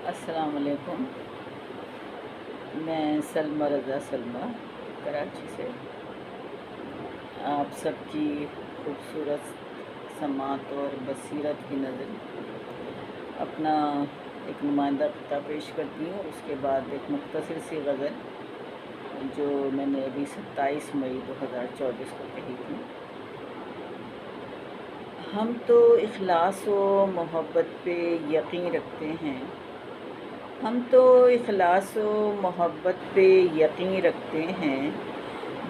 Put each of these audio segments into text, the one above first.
السلام علیکم۔ میں سلمیٰ رضا سلمیٰ کراچی سے آپ سب کی خوبصورت سماعت اور بصیرت کی نظر اپنا ایک نمائندہ خطہ پیش کرتی ہوں، اس کے بعد ایک مختصر سی غزل جو میں نے ابھی 27 مئی 2024 کو کہی تھی۔ ہم تو اخلاص و محبت پہ یقین رکھتے ہیں، ہم تو اخلاص و محبت پہ یقین رکھتے ہیں،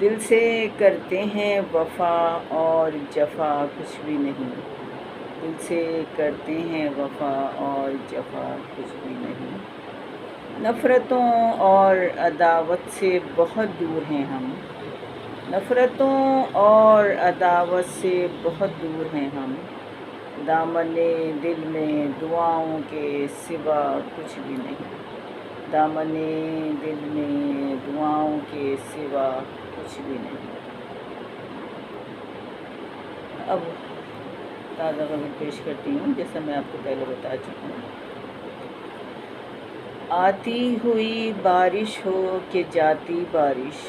دل سے کرتے ہیں وفا اور جفا کچھ بھی نہیں، دل سے کرتے ہیں وفا اور جفا کچھ بھی نہیں۔ نفرتوں اور عداوت سے بہت دور ہیں ہم، نفرتوں اور عداوت سے بہت دور ہیں ہم، دامن دل میں دعاؤں کے سوا کچھ بھی نہیں، دامن دل میں دعاؤں کے سوا کچھ بھی نہیں۔ اب تازہ غزل پیش کرتی ہوں، جیسا میں آپ کو پہلے بتا چکی ہوں۔ آتی ہوئی بارش ہو کہ جاتی بارش،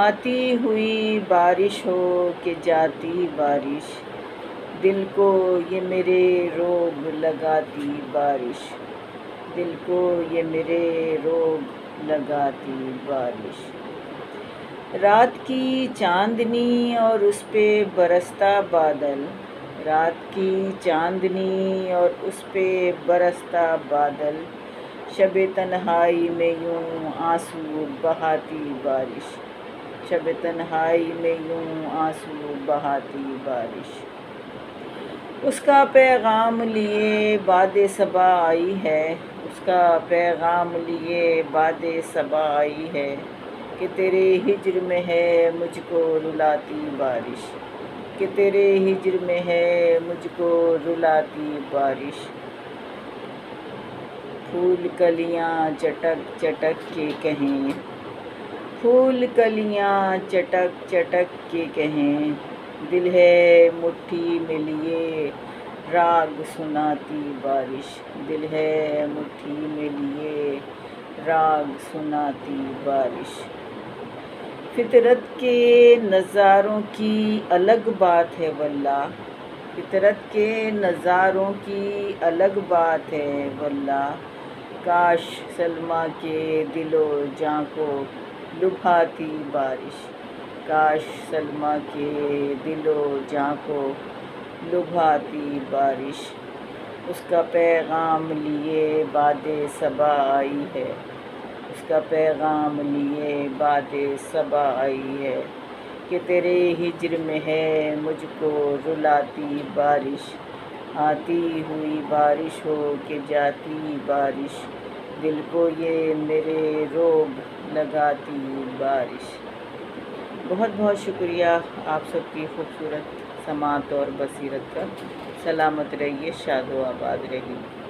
آتی ہوئی بارش ہو کہ جاتی بارش، دل کو یہ میرے روگ لگاتی بارش، دل کو یہ میرے روگ لگاتی بارش۔ رات کی چاندنی اور اس پہ برستا بادل، رات کی چاندنی اور اس پہ برستا بادل، شب تنہائی میں یوں آنسو بہاتی بارش، شب تنہائی میں یوں آنسو بہاتی بارش۔ اس کا پیغام لیے باد صبا آئی ہے، اس کا پیغام لیے باد صبا آئی ہے، کہ تیرے ہجر میں ہے مجھ کو رلاتی بارش، کہ تیرے ہجر میں ہے مجھ کو رلاتی بارش۔ پھول کلیاں چٹک چٹک کے کہیں، پھول کلیاں چٹک چٹک کے کہیں، دل ہے مٹھی میں لیے راگ سناتی بارش، دل ہے مٹھی میں لیے راگ سناتی بارش۔ فطرت کے نظاروں کی الگ بات ہے واللہ، فطرت کے نظاروں کی الگ بات ہے واللہ، کاش سلمیٰ کے دل و جاں کو لبھاتی بارش، کاش سلمیٰ کے دل و جاں کو لبھاتی بارش۔ اس کا پیغام لیے باد صبا آئی ہے، اس کا پیغام لیے باد صبا آئی ہے، کہ تیرے ہجر میں ہے مجھ کو رلاتی بارش، آتی ہوئی بارش ہو کہ جاتی بارش، دل کو یہ میرے روگ لگاتی بارش۔ بہت بہت شکریہ آپ سب کی خوبصورت سماعت اور بصیرت کا۔ سلامت رہیے، شاد و آباد رہیے۔